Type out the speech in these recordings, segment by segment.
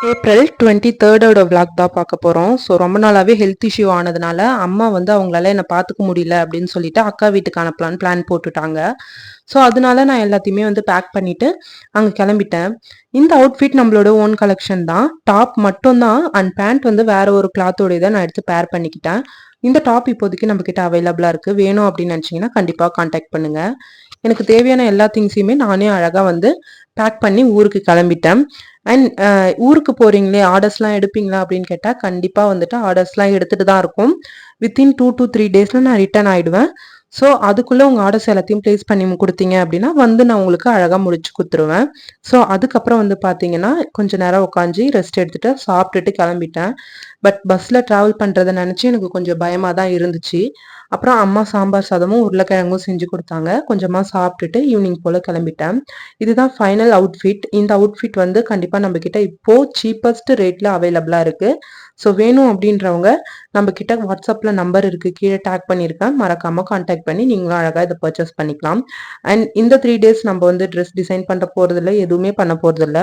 April 23 vlog தான் பார்க்க போகிறோம். ஸோ ரொம்ப நாளாகவே ஹெல்த் இஷ்யூ ஆனதுனால அம்மா வந்து அவங்களால என்னை பார்த்துக்க முடியல அப்படின்னு சொல்லிட்டு அக்கா வீட்டுக்கு அனுப்பலான்னு பிளான் போட்டுட்டாங்க. ஸோ அதனால நான் எல்லாத்தையுமே வந்து பேக் பண்ணிட்டு அங்கே கிளம்பிட்டேன். இந்த அவுட்ஃபிட் நம்மளோட ஓன் கலெக்ஷன் தான். டாப் மட்டும்தான் அண்ட் பேண்ட் வந்து வேற ஒரு கிளாத்தோட இதை நான் எடுத்து பேர் பண்ணிக்கிட்டேன். இந்த டாப் இப்போதைக்கு நம்ம கிட்ட அவைலபிளா இருக்கு. வேணும் அப்படின்னு நினைச்சீங்கன்னா கண்டிப்பா கான்டாக்ட் பண்ணுங்க. எனக்கு தேவையான எல்லா திங்ஸையுமே நானே அழகா வந்து பேக் பண்ணி ஊருக்கு கிளம்பிட்டேன். அண்ட் ஊருக்கு போறீங்களே ஆர்டர்ஸ்லாம் எடுப்பீங்களா அப்படின்னு கேட்டா கண்டிப்பா வந்துட்டு ஆர்டர்ஸ்லாம் எடுத்துட்டு தான் இருக்கும். வித்தின் 2 to 3 டேஸ்ல நான் ரிட்டர்ன் ஆயிடுவேன். ஸோ அதுக்குள்ள உங்க ஆர்டர்ஸ் எல்லாத்தையும் பிளேஸ் பண்ணி கொடுத்தீங்க அப்படின்னா வந்து நான் உங்களுக்கு அழகா முடிச்சு கொடுத்துருவேன். ஸோ அதுக்கப்புறம் வந்து பார்த்தீங்கன்னா கொஞ்ச நேரம் உட்காந்து ரெஸ்ட் எடுத்துட்டு சாப்பிட்டுட்டு கிளம்பிட்டேன். பட் பஸ்ல டிராவல் பண்றதை நினைச்சு எனக்கு கொஞ்சம் பயமா தான் இருந்துச்சு. அப்புறம் அம்மா சாம்பார் சாதமும் உருளைக்கிழங்கும் செஞ்சு கொடுத்தாங்க. கொஞ்சமா சாப்பிட்டுட்டு ஈவினிங் போல கிளம்பிட்டேன். இதுதான் ஃபைனல் அவுட்ஃபிட். இந்த அவுட்ஃபிட் வந்து கண்டிப்பா நம்ம கிட்ட இப்போ சீப்பஸ்ட் ரேட்ல அவைலபிளா இருக்கு. ஸோ வேணும் அப்படின்றவங்க நம்ம கிட்ட வாட்ஸ்அப்ல நம்பர் இருக்கு, கீழே டேக் பண்ணியிருக்கேன், மறக்காம கான்டாக்ட் பண்ணி நீங்களும் அழகா இதை பர்ச்சேஸ் பண்ணிக்கலாம். அண்ட் இந்த 3 டேஸ் நம்ம வந்து ட்ரெஸ் டிசைன் பண்ண போறதில்ல, எதுவுமே பண்ண போறதில்ல.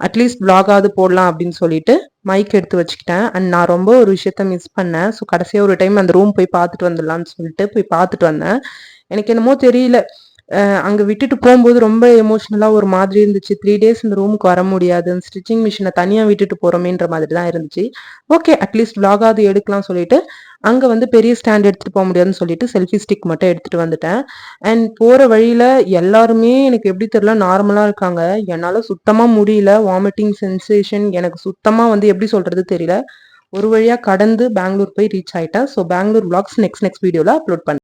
அட்லீஸ்ட் vlog-ஆவது போடலாம் அப்படின்னு சொல்லிட்டு மைக் எடுத்து வச்சுக்கிட்டேன். அண்ட் நான் ரொம்ப ஒரு விஷயத்த மிஸ் பண்ணேன். ஸோ கடைசியா ஒரு டைம் அந்த ரூம் போய் பார்த்துட்டு வந்துடலாம்னு சொல்லிட்டு போய் பார்த்துட்டு வந்தேன். எனக்கு என்னமோ தெரியல, அங்க விட்டுட்டு போகும்போது ரொம்ப எமோஷனலா ஒரு மாதிரி இருந்துச்சு. 3 டேஸ் இந்த ரூமுக்கு வர முடியாது, ஸ்டிச்சிங் மிஷினை தனியா விட்டுட்டு போறோமேன்ற மாதிரி தான் இருந்துச்சு. ஓகே, அட்லீஸ்ட் vlog-ஆவது எடுக்கலாம் சொல்லிட்டு அங்க வந்து பெரிய ஸ்டாண்ட் எடுத்துட்டு போக முடியாதுன்னு சொல்லிட்டு செல்ஃபி ஸ்டிக் மட்டும் எடுத்துட்டு வந்துட்டேன். அண்ட் போற வழியில எல்லாருமே எனக்கு எப்படி தெரியல நார்மலா இருக்காங்க. என்னால சுத்தமா முடியல. வாமிட்டிங் சென்சேஷன் எனக்கு சுத்தமா வந்து எப்படி சொல்றது தெரியல. ஒரு வழியா கடந்து பெங்களூர் போய் ரீச் ஆயிட்டேன். ஸோ பெங்களூர் vlogs நெக்ஸ்ட் வீடியோல அப்லோட் பண்ணேன்.